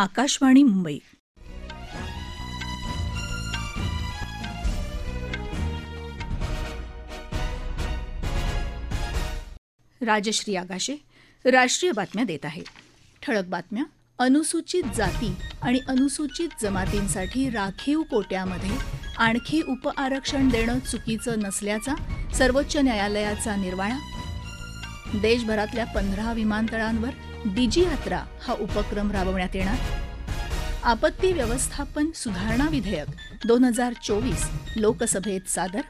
आकाशवाणी मुंबई. राजश्री आगाशे राष्ट्रीय बातम्या देत आहे. ठळक बातम्या. अनुसूचित जाती आणि अनुसूचित जमातींसाठी राखीव कोट्यामध्ये आणखी उपआरक्षण देणं चुकीचं नसल्याचा सर्वोच्च न्यायालयाचा निर्वाळा. देशभरातल्या 15 विमानतळांवर डिजी यात्रा हा उपक्रम राबवण्यात येणार. आपत्ती व्यवस्थापन सुधारणा विधेयक 2024 लोकसभेत सादर.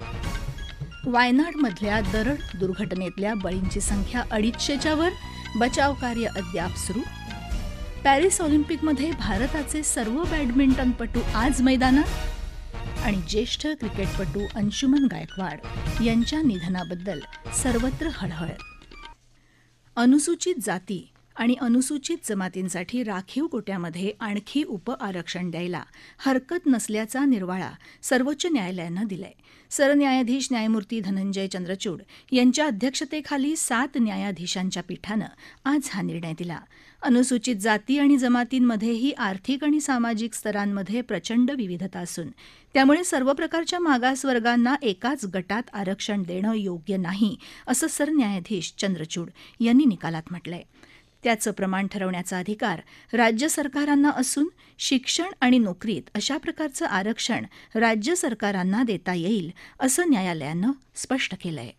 वायनाडमधल्या दरड दुर्घटनेतल्या बळींची संख्या 250च्या वर. बचावकार्य अद्याप सुरू. पॅरिस ऑलिम्पिकमध्ये भारताचे सर्व बॅडमिंटनपटू आज मैदानात. आणि ज्येष्ठ क्रिकेटपटू अंशुमन गायकवाड यांच्या निधनाबद्दल सर्वत्र हळहळ. अनुसूचित जाती आणि अनुसूचित जमातींसाठी राखीव कोट्यामध्ये आणखी उपआरक्षण द्यायला हरकत नसल्याचा निर्वाळा सर्वोच्च न्यायालयानं दिलाय. सरन्यायाधीश न्यायमूर्ती धनंजय चंद्रचूड यांच्या अध्यक्षतेखाली 7 न्यायाधीशांच्या पीठानं आज हा निर्णय दिला. अनुसूचित जाती आणि जमातींमध्येही आर्थिक आणि सामाजिक स्तरांमध्ये प्रचंड विविधता असून त्यामुळे सर्व प्रकारच्या मागासवर्गांना एकाच गटात आरक्षण देणं योग्य नाही, असं सरन्यायाधीश चंद्रचूड यांनी निकालात म्हटलंय. त्याचं प्रमाण ठरवण्याचा अधिकार राज्य सरकारांना असून शिक्षण आणि नोकरीत अशा प्रकारचं आरक्षण राज्य सरकारांना देता येईल, असं न्यायालयानं स्पष्ट केलंय.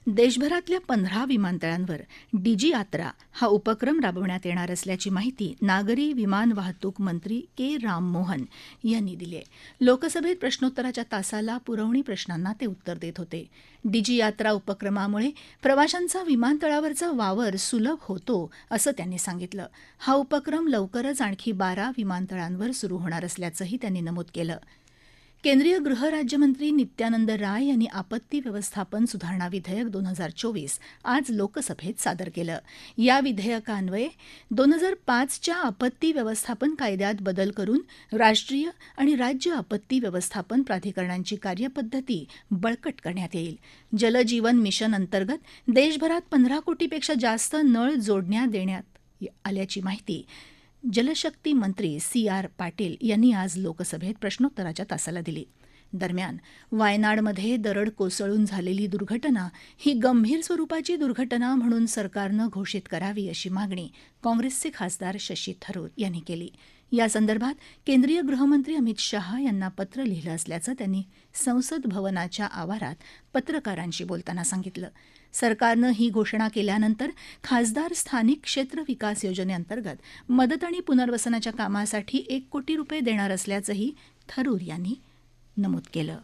देशभरातल्या 15 विमानतळांवर डिजी यात्रा हा उपक्रम राबवण्यात येणार असल्याची माहिती नागरी विमान वाहतूक मंत्री के राम मोहन यांनी दिली आहे. लोकसभेत प्रश्नोत्तराच्या तासाला पुरवणी प्रश्नांना ते उत्तर देत होते. डिजी यात्रा उपक्रमामुळे प्रवाशांचा विमानतळावरचा वावर सुलभ होतो, असं त्यांनी सांगितलं. हा उपक्रम लवकरच आणखी 12 विमानतळांवर सुरू होणार असल्याचंही त्यांनी नमूद केलं. केंद्रीय गृहराज्यमंत्री नित्यानंद राय यांनी आपत्ती व्यवस्थापन सुधारणा विधेयक 2024 आज लोकसभेत सादर केलं. या विधेयकान्वये 2005च्या आपत्ती व्यवस्थापन कायद्यात बदल करून राष्ट्रीय आणि राज्य आपत्ती व्यवस्थापन प्राधिकरणांची कार्यपद्धती बळकट करण्यात येईल. जल जीवन मिशन अंतर्गत देशभरात 15 कोटीपेक्षा जास्त नळ जोडण्या देण्यात आल्याची माहिती जलशक्ती मंत्री CR पाटील यांनी आज लोकसभेत प्रश्नोत्तराच्या तासाला दिली. दरम्यान वायनाडमध्ये दरड कोसळून झालेली दुर्घटना ही गंभीर स्वरूपाची दुर्घटना म्हणून सरकारनं घोषित करावी, अशी मागणी काँग्रेसचे खासदार शशी थरूर यांनी केली. या संदर्भात केंद्रीय गृहमंत्री अमित शाह यांना पत्र लिहिलं असल्याचं त्यांनी संसद भवनाच्या आवारात पत्रकारांशी बोलताना सांगितलं. सरकारनं ही घोषणा केल्यानंतर खासदार स्थानिक क्षेत्र विकास योजनेअंतर्गत मदत आणि पुनर्वसनाच्या कामासाठी 1 कोटी रुपये देणार असल्याचंही थरूर यांनी नमूद केलं.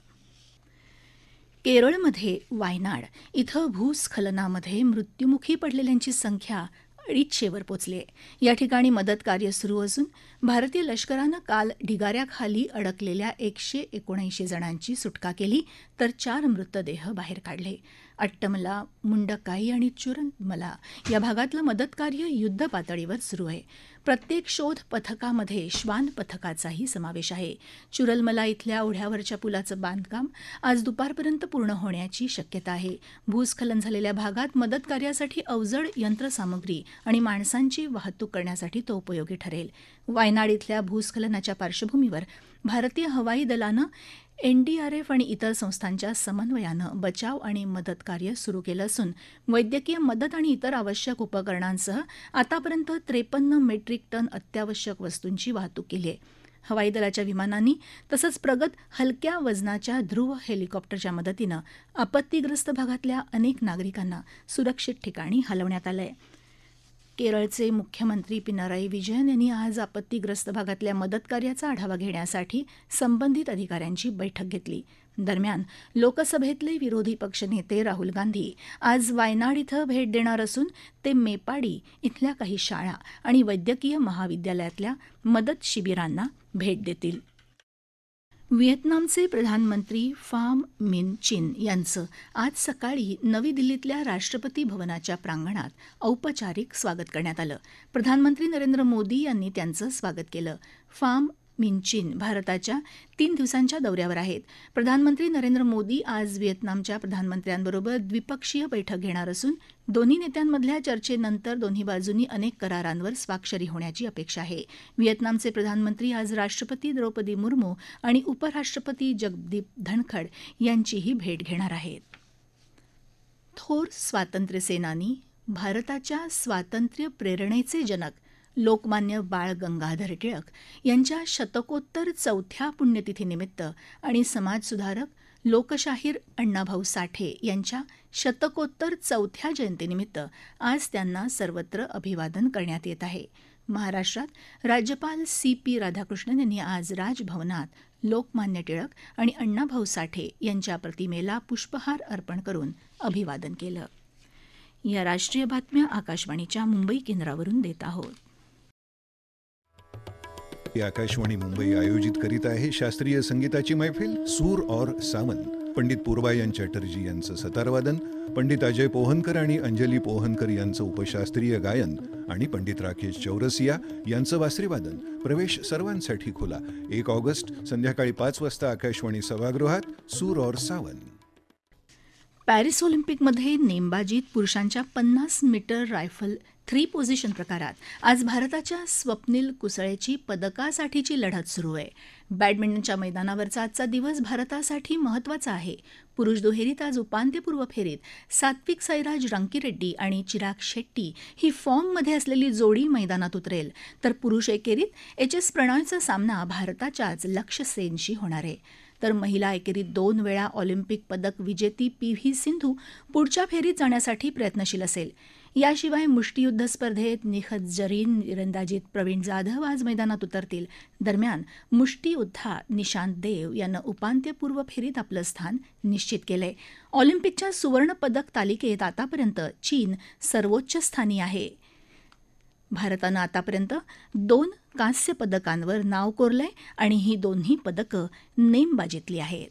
केरळमध्ये वायनाड इथं भूस्खलनामध्ये मृत्युमुखी पडलेल्यांची संख्या 250वर पोचली आहे. या ठिकाणी मदत कार्य सुरू असून भारतीय लष्करानं काल ढिगाऱ्याखाली अडकलेल्या 179 जणांची सुटका केली, तर 4 मृतदेह बाहेर काढले. अट्टमला, मुंडकाई आणि चुरलमला या भागातलं मदत कार्य युद्धपातळीवर सुरू आहे. प्रत्येक शोध पथकामध्ये श्वान पथकाचाही समावेश आहे. चुरलमला इथल्या ओढ्यावरच्या पुलाचं बांधकाम आज दुपारपर्यंत पूर्ण होण्याची शक्यता आहे. भूस्खलन झालेल्या भागात मदत कार्यासाठी अवजड यंत्रसामुग्री आणि माणसांची वाहतूक करण्यासाठी तो उपयोगी ठरेल. वायनाड इथल्या भूस्खलनाच्या पार्श्वभूमीवर भारतीय हवाई दलानं NDRF आणि इतर संस्थांच्या समन्वयानं बचाव आणि मदत कार्य सुरू केलं असून वैद्यकीय मदत आणि इतर आवश्यक उपकरणांसह आतापर्यंत 53 मेट्रिक टन अत्यावश्यक वस्तूंची वाहतूक केली आहे. हवाई दलाच्या विमानांनी तसंच प्रगत हलक्या वजनाच्या ध्रुव हेलिकॉप्टरच्या मदतीनं आपत्तीग्रस्त भागातल्या अनेक नागरिकांना सुरक्षित ठिकाणी हलवण्यात आलं आहे. केरळचे मुख्यमंत्री पिनराई विजयन यांनी आज आपत्तीग्रस्त भागातल्या मदत कार्याचा आढावा घेण्यासाठी संबंधित अधिकाऱ्यांची बैठक घेतली. दरम्यान लोकसभेतले विरोधी पक्षनेते राहुल गांधी आज वायनाड इथं भेट देणार असून ते मेपाडी इथल्या काही शाळा आणि वैद्यकीय महाविद्यालयातल्या मदत शिबिरांना भेट देतील. व्हिएतनामचे प्रधानमंत्री फाम मिन चिन यांचं आज सकाळी नवी दिल्लीतल्या राष्ट्रपती भवनाच्या प्रांगणात औपचारिक स्वागत करण्यात आलं. प्रधानमंत्री नरेंद्र मोदी यांनी त्यांचं स्वागत केलं. फाम मिनचिन भारताच्या 3 दिवसांच्या दौऱ्यावर आहेत. प्रधानमंत्री नरेंद्र मोदी आज व्हिएतनामच्या प्रधानमंत्र्यांबरोबर द्विपक्षीय बैठक घेणार असून दोन्ही नेत्यांमधल्या चर्चेनंतर दोन्ही बाजूंनी अनेक करारांवर स्वाक्षरी होण्याची अपेक्षा आहे. व्हिएतनामचे प्रधानमंत्री आज राष्ट्रपती द्रौपदी मुर्मू आणि उपराष्ट्रपती जगदीप धनखड यांचीही भेट घेणार आहेत. थोर स्वातंत्र्यसेनानी, भारताच्या स्वातंत्र्य प्रेरणेचे जनक लोकमान्य बाळ गंगाधर टिळक यांच्या शतकोत्तर 4थ्या पुण्यतिथीनिमित्त आणि समाजसुधारक लोकशाहीर अण्णाभाऊ साठे यांच्या शतकोत्तर 4थ्या जयंतीनिमित्त आज त्यांना सर्वत्र अभिवादन करण्यात येत आहे. महाराष्ट्रात राज्यपाल CP राधाकृष्णन यांनी आज राजभवनात लोकमान्य टिळक आणि अण्णाभाऊ साठे यांच्या प्रतिमेला पुष्पहार अर्पण करून अभिवादन केलं. या राष्ट्रीय बातम्या आकाशवाणीच्या मुंबई केंद्रावरून देत आहोत. आकाशवाणी मुंबई आयोजित करीत आहे शास्त्रीय संगीताची मैफिल सूर और सावन. पंडित पूर्वायन चॅटर्जी यांचं सतारवादन, पंडित अजय पोहनकर आणि अंजली पोहनकर यांचं उपशास्त्रीय गायन आणि पंडित राकेश चौरसिया यांचं वासरीवादन. प्रवेश सर्वांसाठी खुला. 1 ऑगस्ट संध्याकाळी 5 वाजता आकाशवाणी सभागृहात सूर और सावन. पॅरिस ऑलिम्पिकमध्ये नेमबाजीत पुरुषांच्या 50 मीटर रायफल 3 पोझिशन प्रकारात आज भारताच्या स्वप्नील कुसळेची पदकासाठीची लढत सुरू आहे. बॅडमिंटनच्या मैदानावरचा आजचा दिवस भारतासाठी महत्त्वाचा आहे. पुरुष दुहेरीत आज उपांत्यपूर्व फेरीत सात्विक साईराज रंकीरेड्डी आणि चिराग शेट्टी ही फॉर्ममध्ये असलेली जोडी मैदानात उतरेल, तर पुरुष एकेरीत HS प्रणॉयचा सामना भारताच्याच लक्ष्य सेनशी होणार आहे. तर महिला एकेरीत 2 वेळा ऑलिम्पिक पदक विजेती PV सिंधू पुढच्या फेरीत जाण्यासाठी प्रयत्नशील असेल. याशिवाय मुष्टियुद्ध स्पर्धेत निखत जरीन, निरंदाजीत प्रवीण जाधव आज मैदानात उतरतील. दरम्यान मुष्टियुद्धात निशांत देव यानं उपांत्यपूर्व फेरीत आपलं स्थान निश्चित केलंय. ऑलिम्पिकच्या सुवर्ण पदक तालिकेत आतापर्यंत चीन सर्वोच्च स्थानी आहे. भारतानं आतापर्यंत 2 कांस्य पदकांवर नाव कोरलंय आणि ही दोन्ही पदकं नेमबाजीतली आहेत.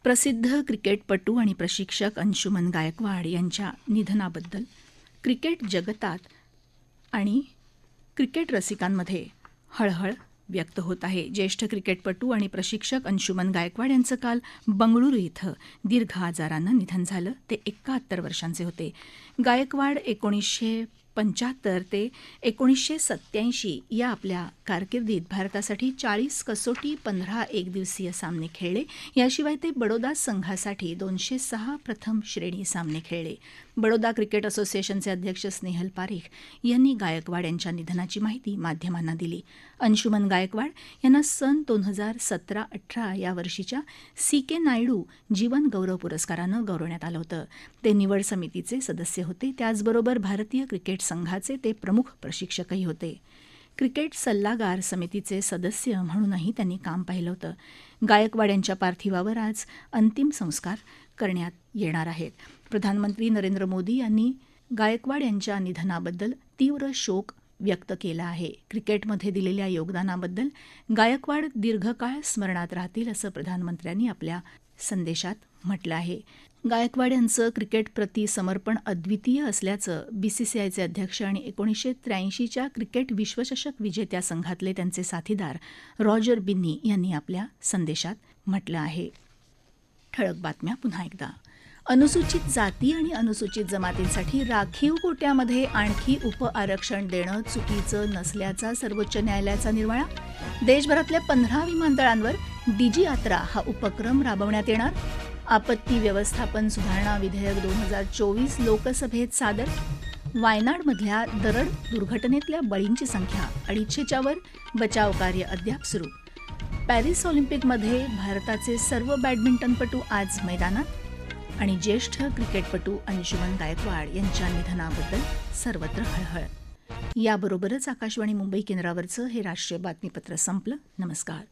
प्रसिद्ध क्रिकेटपटू आणि प्रशिक्षक अंशुमन गायकवाड यांच्या निधनाबद्दल क्रिकेट जगतात आणि क्रिकेट रसिकांमध्ये हळहळ व्यक्त होत आहे. ज्येष्ठ क्रिकेटपटू आणि प्रशिक्षक अंशुमन गायकवाड यांचं काल बंगळुरू इथं दीर्घ आजारानं निधन झालं. ते 71 वर्षांचे होते. गायकवाड 1975 ते 1987 या आपल्या कारकिर्दीत भारतासाठी 40 कसोटी, 15 एकदिवसीय सामने खेळले. याशिवाय ते बडोदा संघासाठी 206 प्रथम श्रेणी सामने खेळले. बडोदा क्रिकेट असोसिएशनचे अध्यक्ष स्नेहल पारेख यांनी गायकवाड यांच्या निधनाची माहिती माध्यमांना दिली. अंशुमन गायकवाड यांना सन 2017-18 या वर्षीच्या CK नायडू जीवन गौरव पुरस्कारानं गौरवण्यात आलं होतं. ते निवड समितीचे सदस्य होते. त्याचबरोबर भारतीय क्रिकेट संघाचे ते प्रमुख प्रशिक्षकही होते. क्रिकेट सल्लागार समितीचे सदस्य म्हणूनही त्यांनी काम पाहिलं होतं. गायकवाड यांच्या पार्थिवावर आज अंतिम संस्कार करण्यात येणार आहेत. प्रधानमंत्री नरेंद्र मोदी यांनी गायकवाड यांच्या निधनाबद्दल तीव्र शोक व्यक्त केला आहे. क्रिकेटमध्ये दिलेल्या योगदानाबद्दल गायकवाड दीर्घकाळ स्मरणात राहतील असं प्रधानमंत्र्यांनी आपल्या संदेशात म्हटलं आहे. गायकवाड यांचं क्रिकेटप्रती समर्पण अद्वितीय असल्याचं BCCIचे अध्यक्ष आणि 1983च्या क्रिकेट विश्वचषक विजेत्या संघातले त्यांचे साथीदार रॉजर बिन्नी यांनी आपल्या संदेशात म्हटलं आहे. ठळक बातम्या पुन्हा एकदा. अनुसूचित जाती आणि अनुसूचित जमातींसाठी राखीव कोट्यामध्ये आणखी उपआरक्षण देणं चुकीचं नसल्याचा सर्वोच्च न्यायालयाचा निर्वाळा. देशभरातल्या 15 विमानतळांवर DG यात्रा हा उपक्रम राबवण्यात येणार. आपत्ती व्यवस्थापन सुधारणा विधेयक 2024 लोकसभेत सादर. वायनाडमधल्या दरड दुर्घटनेतल्या बळींची संख्या 250च्या वर. बचाव कार्य अद्याप सुरू. पॅरिस ऑलिम्पिकमध्ये भारताचे सर्व बॅडमिंटनपटू आज मैदानात. आणि ज्येष्ठ क्रिकेटपटू अंशुमन गायकवाड यांच्या निधनाबद्दल सर्वत्र हळहळ. याबरोबरच आकाशवाणी मुंबई केंद्रावरचं हे राष्ट्रीय बातमीपत्र संपलं. नमस्कार.